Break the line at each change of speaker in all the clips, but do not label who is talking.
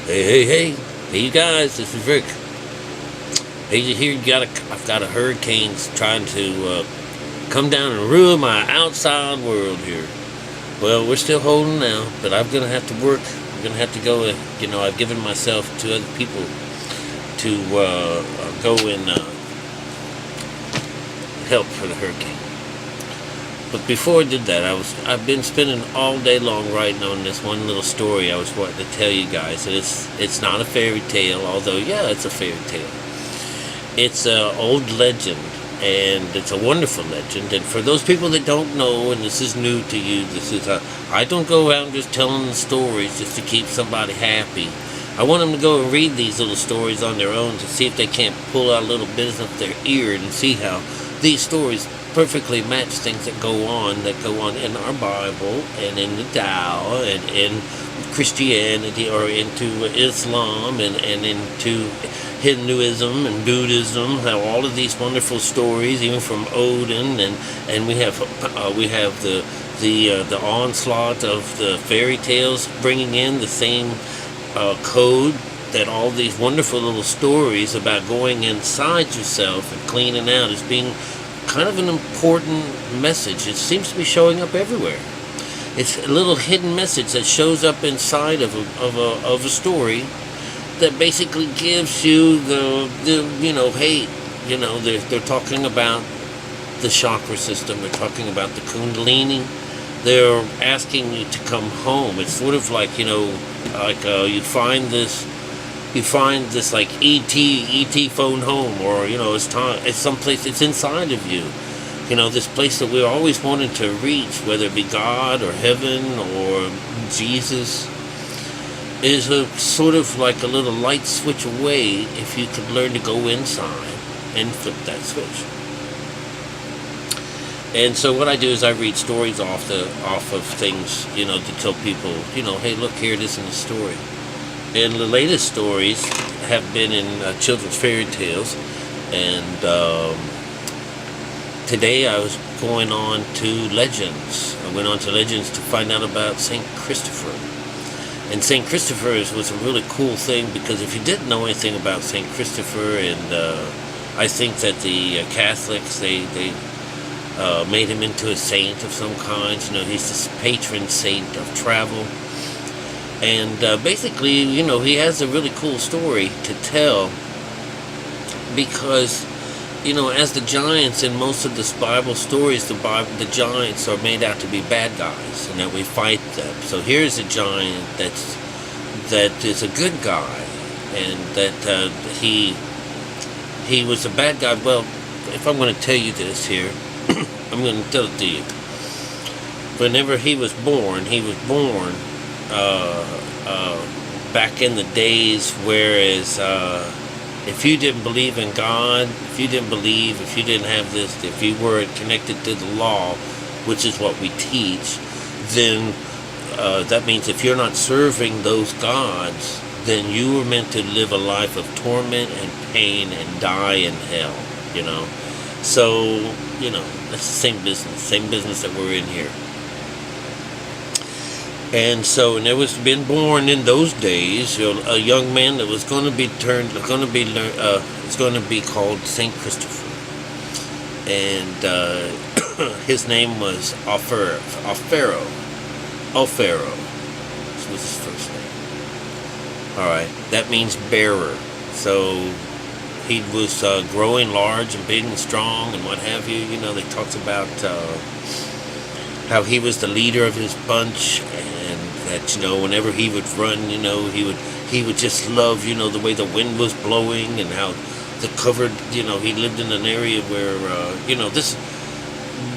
Hey, you guys, this is Rick. Hey, you hear I've got a hurricane trying to come down and ruin my outside world here. Well, we're still holding now, but I'm going to have to work. I'm going to have to go, I've given myself to other people to go and help for the hurricane. But before I did that, I've been spending all day long writing on this one little story I was wanting to tell you guys. And it's not a fairy tale, although yeah, it's a fairy tale. It's an old legend, and it's a wonderful legend. And for those people that don't know, and this is new to you, I don't go around just telling the stories just to keep somebody happy. I want them to go and read these little stories on their own to see if they can't pull out a little bit of their ear and see how these stories perfectly match things that go on in our Bible and in the Tao and in Christianity or into Islam and into Hinduism and Buddhism. How all of these wonderful stories, even from Odin, and we have the onslaught of the fairy tales, bringing in the same code that all these wonderful little stories about going inside yourself and cleaning out is being kind of an important message. It seems to be showing up everywhere. It's a little hidden message that shows up inside of a story that basically gives you they're talking about the chakra system. They're talking about the Kundalini. They're asking you to come home. It's sort of like you find this like ET phone home, or it's someplace, it's inside of you, this place that we're always wanting to reach, whether it be God or heaven or Jesus, is a sort of like a little light switch away if you could learn to go inside and flip that switch. And so what I do is I read stories off of things, to tell people, hey, look, here it is in the story. And the latest stories have been in children's fairy tales. And today I was going on to Legends. I went on to Legends to find out about St. Christopher. And St. Christopher was a really cool thing, because if you didn't know anything about St. Christopher, and I think that the Catholics, they made him into a saint of some kind. He's this patron saint of travel. And basically, he has a really cool story to tell, because, as the giants in most of the Bible stories, the giants are made out to be bad guys, and that we fight them. So here's a giant that is a good guy, and that he was a bad guy. Well, if I'm going to tell you this here, I'm going to tell it to you. Whenever he was born back in the days, whereas if you didn't believe in God, if you didn't have this, if you weren't connected to the law, which is what we teach, then that means if you're not serving those gods, then you were meant to live a life of torment and pain and die in hell, So, that's the same business that we're in here. And so, there was been born in those days a young man that was going to be it's going to be called St. Christopher, and his name was Offero. This was his first name. All right, that means bearer. So he was growing large and big and strong and what have you. They talked about how he was the leader of his bunch, and that whenever he would run, he would just love the way the wind was blowing, and how the covered, he lived in an area where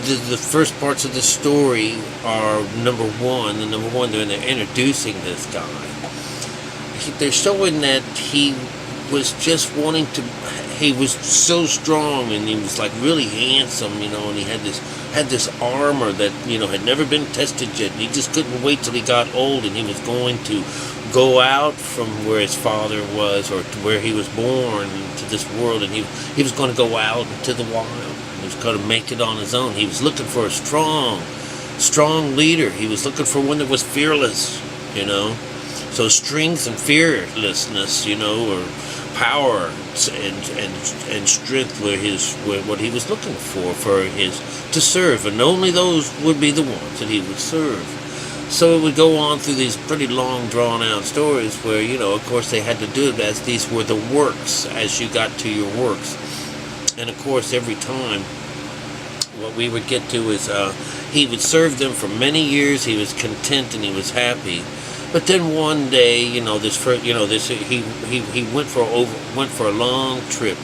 the first parts of the story are number one they're introducing this guy. They're showing that he was just wanting to. He was so strong, and he was like really handsome, and he had this armor that had never been tested yet. And he just couldn't wait till he got old, and he was going to go out from where his father was, or to where he was born, to this world, and he was going to go out into the wild. He was going to make it on his own. He was looking for a strong leader. He was looking for one that was fearless, So strength and fearlessness, or power and strength were what he was looking for his to serve, and only those would be the ones that he would serve. So it would go on through these pretty long, drawn-out stories where, of course they had to do it as these were the works, as you got to your works. And, of course, every time, what we would get to is he would serve them for many years, he was content and he was happy. But then one day, he went for a long trip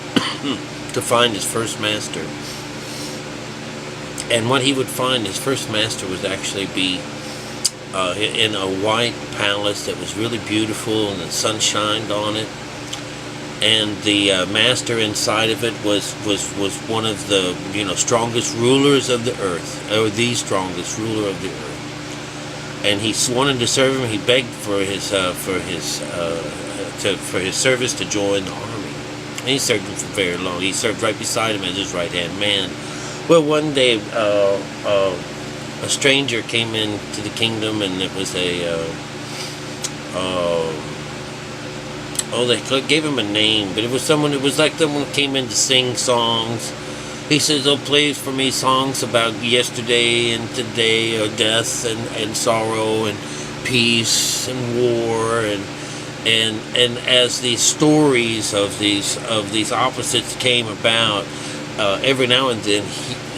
to find his first master. And what he would find, his first master would actually be in a white palace that was really beautiful, and the sun shined on it. And the master inside of it was one of the strongest rulers of the earth, or the strongest ruler of the earth. And he wanted to serve him. He begged for his service to join the army. And he served him for very long. He served right beside him as his right hand man. Well, one day a stranger came into the kingdom, and it was they gave him a name, but it was someone. It was like someone who came in to sing songs. He says, "Oh, play for me songs about yesterday and today, or death and sorrow and peace and war and as these stories of these opposites came about, every now and then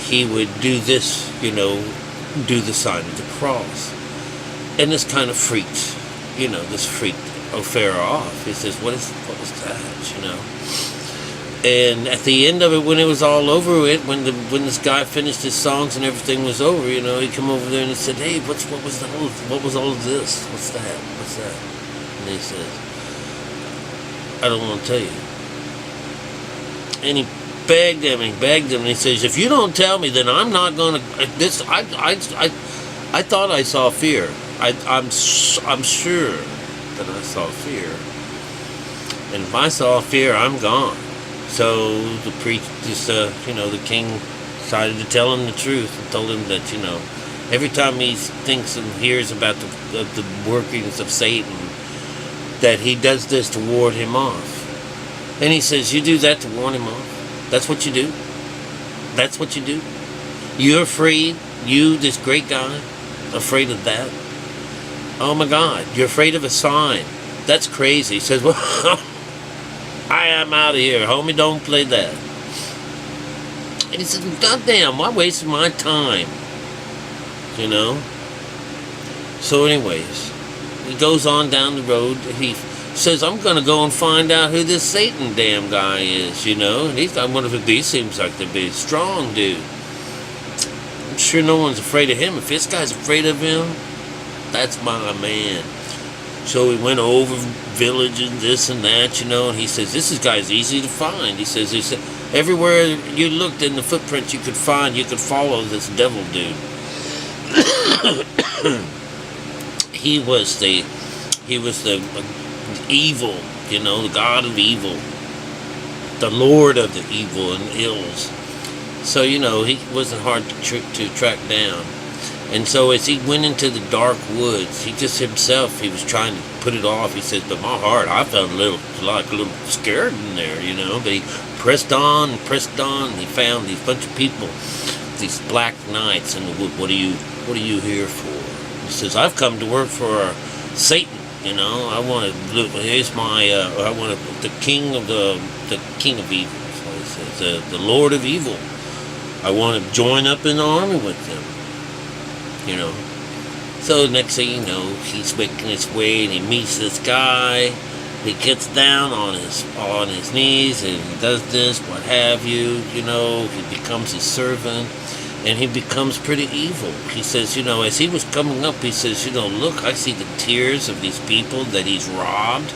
he would do this, do the sign of the cross, and this kind of freaked, Offero off. He says, "What was that?" And at the end of it, when it was all over with, when this guy finished his songs and everything was over, he come over there and he said, "Hey, what was all of this? What's that? And he says, "I don't want to tell you." And he begged him, and he says, "If you don't tell me, then I'm not going to. This I thought I saw fear. I'm sure that I saw fear, and if I saw fear, I'm gone." So the the king decided to tell him the truth, and told him that every time he thinks and hears about the workings of Satan, that he does this to ward him off. And he says, "You do that to warn him off? That's what you do? That's what you do? You're afraid? You, this great guy, afraid of that? Oh my God, you're afraid of a sign? That's crazy." He says, "Well, I am out of here, homie, don't play that." And he says, "Goddamn, why wasting my time?" So anyways, he goes on down the road. He says, "I'm going to go and find out who this Satan damn guy is, And he seems like the big, strong dude. I'm sure no one's afraid of him. If this guy's afraid of him, that's my man." So he went over villages, this and that, and he says, "This guy's easy to find." He says, "Everywhere you looked in the footprints you could follow this devil dude." He was the evil, the god of evil, the lord of the evil and ills. So, he wasn't hard to track down. And so as he went into the dark woods, he was trying to put it off. He says, "But my heart, I felt a little scared in there, But he pressed on and pressed on, and he found these bunch of people, these black knights in the wood. What are you here for?" He says, "I've come to work for Satan. I want to. Here's my. I want the king of evil." So he says, "The Lord of evil. I want to join up in the army with them." So next thing you know, he's making his way, and he meets this guy. He gets down on his knees, and he does this, what have you. He becomes his servant, and he becomes pretty evil. He says, as he was coming up, he says, "Look, I see the tears of these people that he's robbed.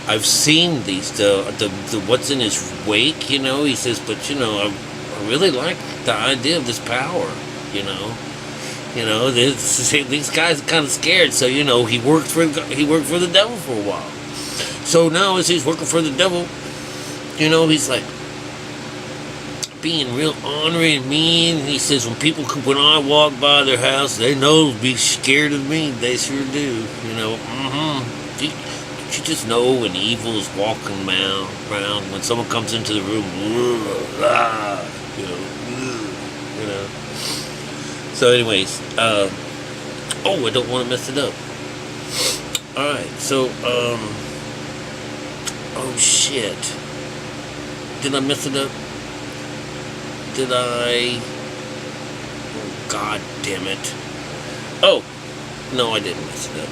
I've seen the what's in his wake." He says, "But I really like the idea of this power. These guys are kind of scared." So he worked for the devil for a while. So now as he's working for the devil, he's like being real ornery and mean. He says, when I walk by their house, they know to be scared of me. They sure do. you just know when evil is walking around, when someone comes into the room, you know. So anyways, oh, I don't want to mess it up. Alright, so, oh shit. Did I mess it up? Did I? Oh, god damn it. Oh, no, I didn't mess it up.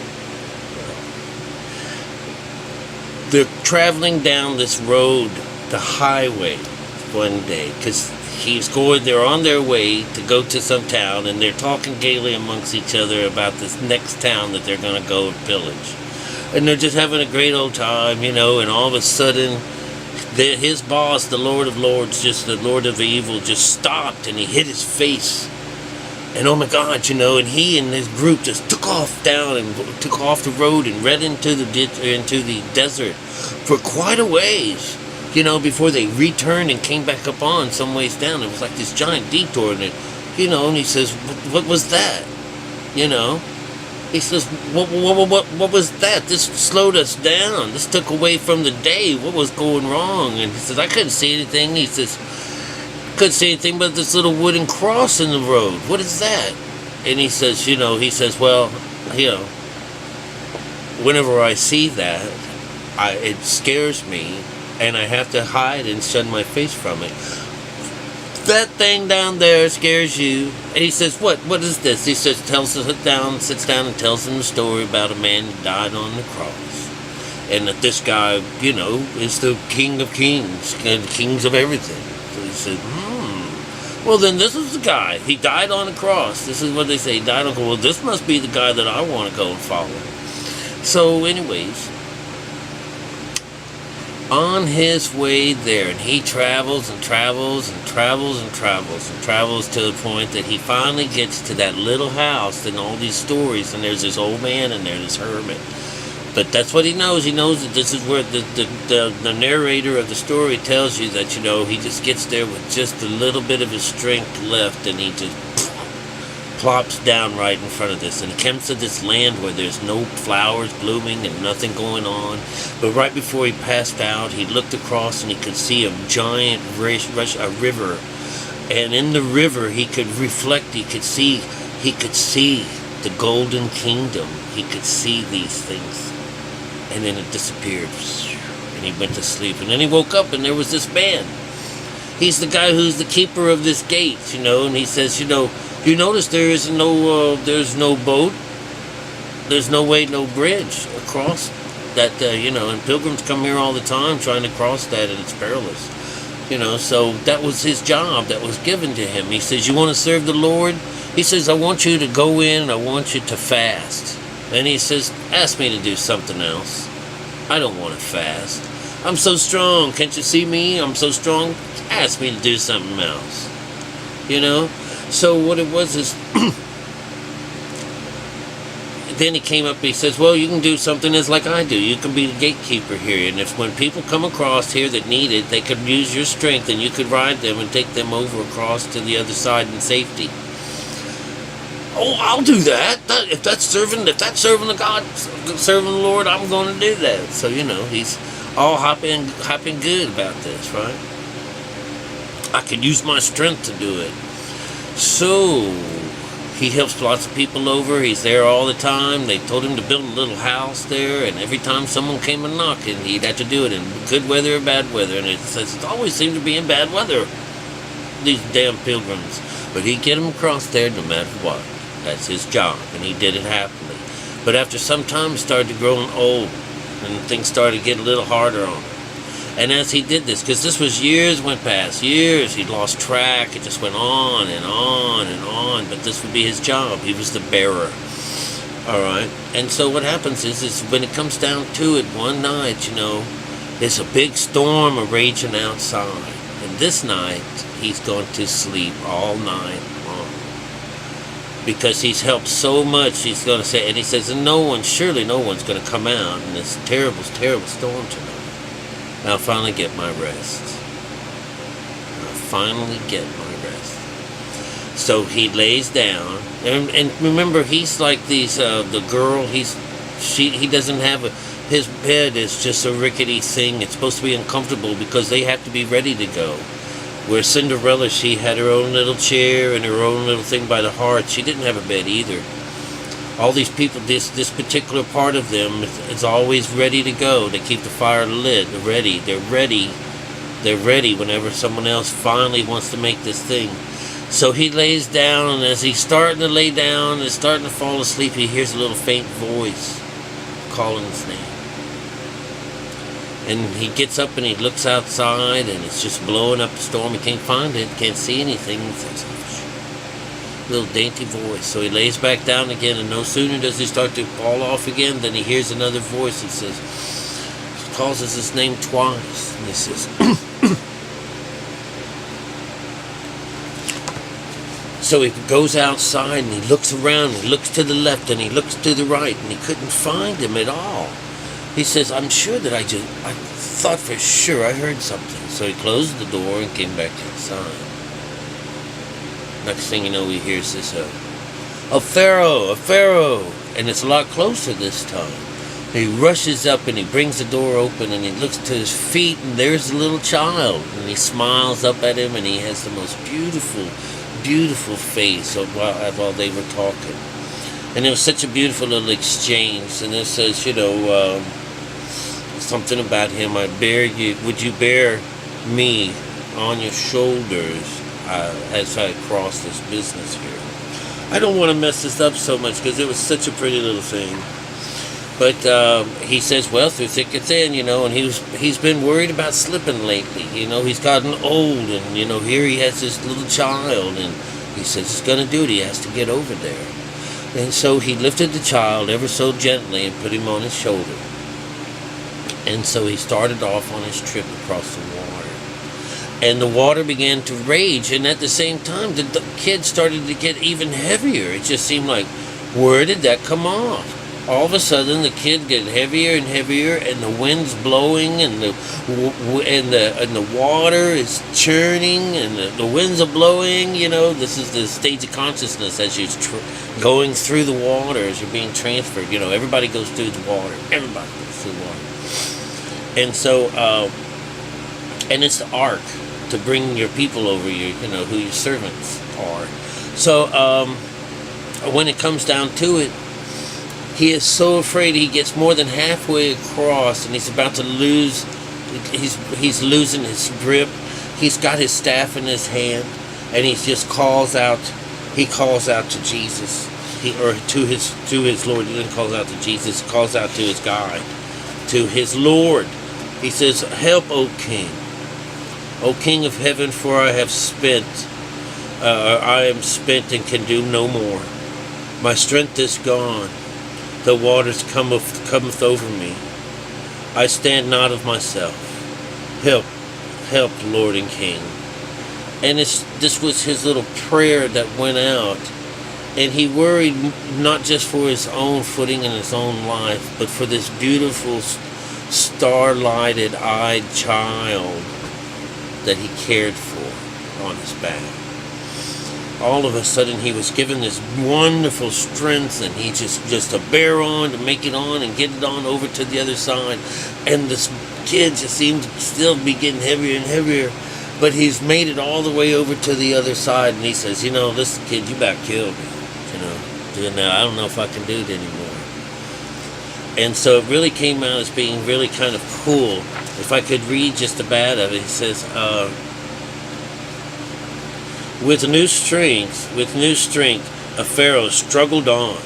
They're traveling down this road, the highway, one day, because they're on their way to go to some town, and they're talking gaily amongst each other about this next town that they're going to go and pillage. And they're just having a great old time, and all of a sudden, his boss, the Lord of Lords, the Lord of Evil, just stopped, and he hit his face. And oh my God, and he and his group just took off down and took off the road and ran into the desert for quite a ways, before they returned and came back up on some ways down. It was like this giant detour, and and he says, what was that? He says, what was that? This slowed us down. This took away from the day. What was going wrong? And he says, I couldn't see anything. He says, couldn't see anything but this little wooden cross in the road. What is that? And he says, well, whenever I see that, it scares me, and I have to hide and shun my face from it. That thing down there scares you. And he says, what is this? He says, sits down and tells him the story about a man who died on the cross. And that this guy, is the King of Kings, and kings of everything. So he said, well then this is the guy. He died on the cross. This is what they say, he died on the cross. Well, this must be the guy that I want to go and follow. So anyways, on his way there, and he travels and travels and travels and travels and travels to the point that he finally gets to that little house and all these stories, and there's this old man in there, this hermit. But that's what he knows. He knows that this is where the narrator of the story tells you that, he just gets there with just a little bit of his strength left, and he just plops down right in front of this. And he comes to this land where there's no flowers blooming and nothing going on. But right before he passed out, he looked across and he could see a giant river. And in the river, he could see the golden kingdom. He could see these things. And then it disappeared. And he went to sleep. And then he woke up, and there was this man. He's the guy who's the keeper of this gate, and he says, you notice there's no boat, there's no bridge across that, and pilgrims come here all the time trying to cross that, and it's perilous, so that was his job that was given to him. He says, you want to serve the Lord? He says, I want you to go in, and I want you to fast. And he says, ask me to do something else. I don't want to fast. I'm so strong. Can't you see me? I'm so strong. Ask me to do something else. So what it was is, then he came up and he says, well, you can do something that's like I do. You can be the gatekeeper here. And if when people come across here that need it, they could use your strength, and you could ride them and take them over across to the other side in safety. Oh, I'll do that. If that's serving the God, serving the Lord, I'm going to do that. So, he's all hopping good about this, right? I could use my strength to do it. So, he helps lots of people over. He's there all the time. They told him to build a little house there, and every time someone came and knocked, he'd have to do it in good weather or bad weather. And it says it always seemed to be in bad weather, these damn pilgrims. But he'd get them across there no matter what. That's his job, and he did it happily. But after some time, he started growing old, and things started to get a little harder on him. And as he did this, because this was years went past, years, he'd lost track, it just went on and on and on, but this would be his job. He was the bearer. All right? And so what happens is when it comes down to it, one night, there's a big storm raging outside. And this night, he's going to sleep all night long. Because he's helped so much, he's going to say, and he says, and surely no one's going to come out in this terrible, terrible storm tonight. And I'll finally get my rest. So he lays down, and remember, he's like these, the girl, he doesn't have His bed is just a rickety thing. It's supposed to be uncomfortable because they have to be ready to go. Where Cinderella, she had her own little chair and her own little thing by the hearth. She didn't have a bed either. All these people, this particular part of them is always ready to go. They keep the fire lit, ready. They're ready. They're ready whenever someone else finally wants to make this thing. So he lays down, and as he's starting to lay down and starting to fall asleep, he hears a little faint voice calling his name. And he gets up and he looks outside, and it's just blowing up a storm. He can't find it, can't see anything. It's a little dainty voice. So he lays back down again, and no sooner does he start to fall off again than he hears another voice that says, calls his name twice, and he says, so he goes outside and he looks around, he looks to the left and he looks to the right, and he couldn't find him at all. He says, I'm sure that I thought for sure I heard something. So he closed the door and came back inside. Next thing you know, he hears this, Offero, Offero, and it's a lot closer this time. He rushes up and he brings the door open and he looks to his feet, and there's a little child, and he smiles up at him, and he has the most beautiful, beautiful face while they were talking. And it was such a beautiful little exchange. And it says, something about him, would you bear me on your shoulders as I cross this business here? I don't want to mess this up so much because it was such a pretty little thing. But he says, well, through thick and thin, and he's been worried about slipping lately. He's gotten old, and, here he has this little child, and he says he's going to do it. He has to get over there. And so he lifted the child ever so gently and put him on his shoulder. And so he started off on his trip across the water. And the water began to rage, and at the same time, the kid started to get even heavier. It just seemed like, where did that come off? All of a sudden, the kid gets heavier and heavier, and the wind's blowing, and the water is churning, and the winds are blowing. This is the stage of consciousness as you're going through the water, as you're being transferred. Everybody goes through the water. Everybody goes through the water. And so, and it's the ark to bring your people over, who your servants are. So, when it comes down to it, he is so afraid he gets more than halfway across, and he's about to lose. He's losing his grip. He's got his staff in his hand, and he just calls out. He calls out to Jesus, to his Lord. He didn't call out to Jesus. He calls out to his guide, to his Lord. He says, "Help, O King of heaven, for I am spent and can do no more. My strength is gone. The waters cometh over me. I stand not of myself. Help, Lord and King." And this was his little prayer that went out. And he worried not just for his own footing in his own life, but for this beautiful, star-lighted eyed child that he cared for on his back. All of a sudden, he was given this wonderful strength, and he just to bear on, to make it on, and get it on over to the other side. And this kid just seems to still be getting heavier and heavier, but he's made it all the way over to the other side. And he says, listen, kid, you about killed me. Now I don't know if I can do it anymore. And so it really came out as being really kind of cool. If I could read just a bit of it, he says, With new strength, Offero struggled on,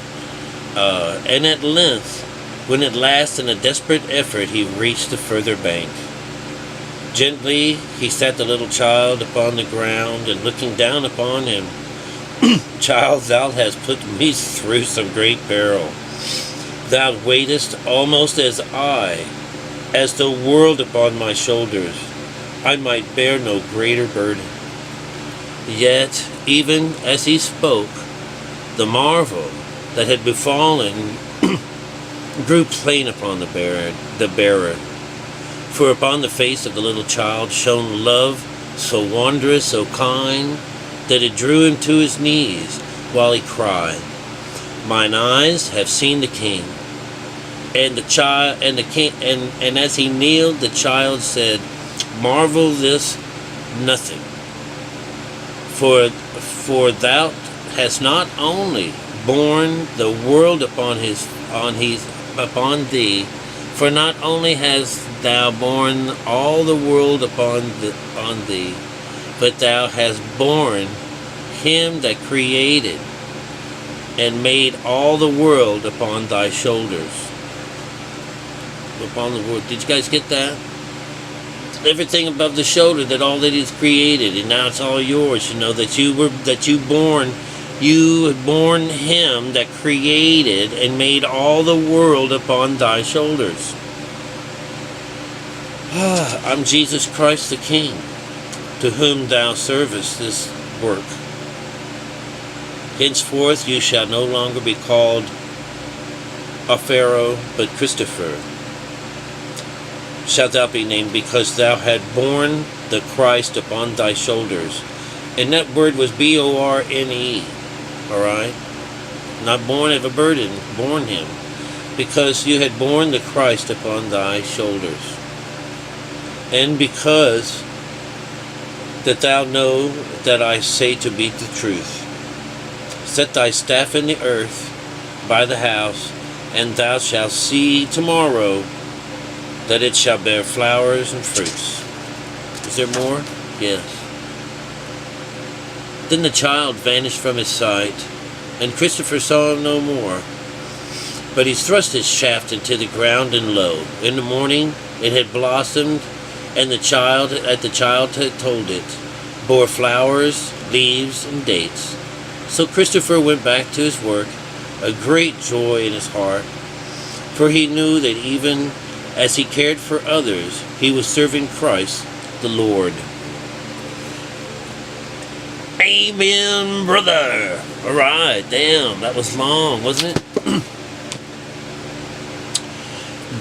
and at length, when at last in a desperate effort he reached the further bank. Gently he set the little child upon the ground, and looking down upon him, "Child, thou hast put me through some great peril. Thou weightest almost as the world upon my shoulders. I might bear no greater burden." Yet, even as he spoke, the marvel that had befallen grew plain upon the bearer. For upon the face of the little child shone love so wondrous, so kind, that it drew him to his knees, while he cried, "Mine eyes have seen the King, And the child and the king and as he kneeled, the child said, "Marvel this nothing, for thou hast not only borne the world upon thee, for not only hast thou borne all the world on thee, but thou hast borne him that created and made all the world upon thy shoulders." Upon the world. Did you guys get that? Everything above the shoulder, that all that is created, and now it's all yours. You know that you had borne him that created and made all the world upon thy shoulders. I'm Jesus Christ the King, to whom thou servest this work. Henceforth you shall no longer be called Offero, but Christopher shalt thou be named, because thou had borne the Christ upon thy shoulders. And that word was B-O-R-N-E, alright? Not born of a burden, born him. Because you had borne the Christ upon thy shoulders. And because that thou know that I say to be the truth. Set thy staff in the earth by the house, and thou shalt see tomorrow that it shall bear flowers and fruits. Is there more? Yes. Then the child vanished from his sight, and Christopher saw him no more. But he thrust his shaft into the ground, and lo, in the morning it had blossomed, and the child had told it, bore flowers, leaves, and dates. So Christopher went back to his work, a great joy in his heart, for he knew that even as he cared for others, he was serving Christ the Lord. Amen, brother. All right, damn, that was long, wasn't it?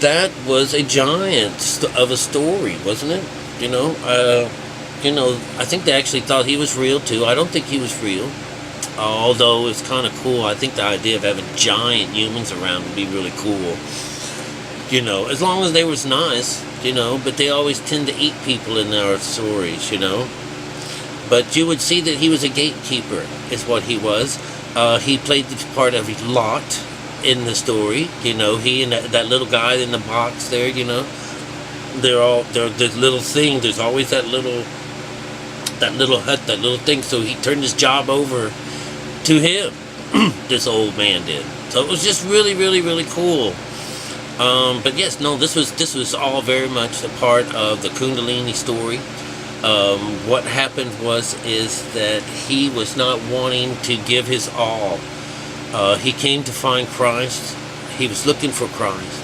That was a giant of a story, wasn't it? I think they actually thought he was real too. I don't think he was real, although it's kind of cool. I think the idea of having giant humans around would be really cool. As long as they was nice, but they always tend to eat people in their stories, But you would see that he was a gatekeeper, is what he was. He played the part of Lot in the story, he and that little guy in the box there, they're this little thing, there's always that little hut, that little thing, so he turned his job over to him, this old man did. So it was just really, really, really cool. But yes, no, this was all very much a part of the Kundalini story. What happened is that he was not wanting to give his all. He came to find Christ. He was looking for Christ.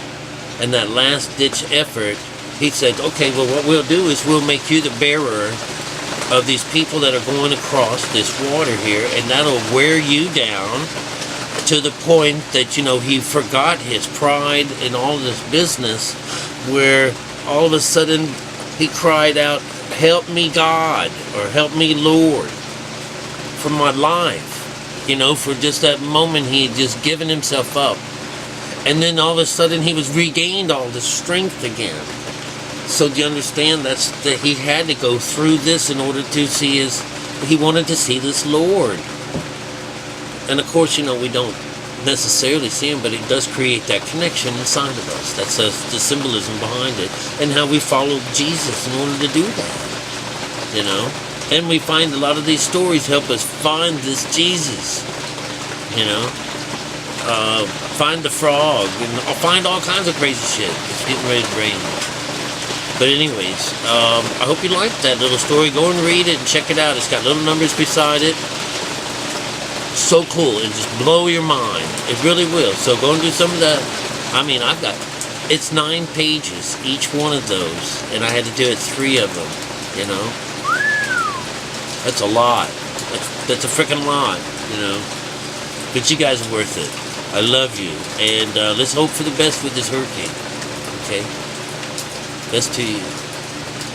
And that last-ditch effort, he said, okay, well, what we'll do is we'll make you the bearer of these people that are going across this water here, and that'll wear you down to the point that, he forgot his pride in all this business, where all of a sudden he cried out, "Help me, God," or "Help me, Lord," for my life. For just that moment he had just given himself up. And then all of a sudden he was regained all the strength again. So do you understand that he had to go through this in order to see he wanted to see this Lord. And of course, we don't necessarily see him, but it does create that connection inside of us. That's the symbolism behind it, and how we follow Jesus in order to do that. And we find a lot of these stories help us find this Jesus. Find the frog, and find all kinds of crazy shit. It's getting ready to rain. But anyways, I hope you liked that little story. Go and read it and check it out. It's got little numbers beside it. So cool. It just blow your mind. It really will. So go and do some of that. It's 9 pages, each one of those. And I had to do it 3 of them, That's a lot. That's a freaking lot, But you guys are worth it. I love you. And let's hope for the best with this hurricane. Okay? Best to you.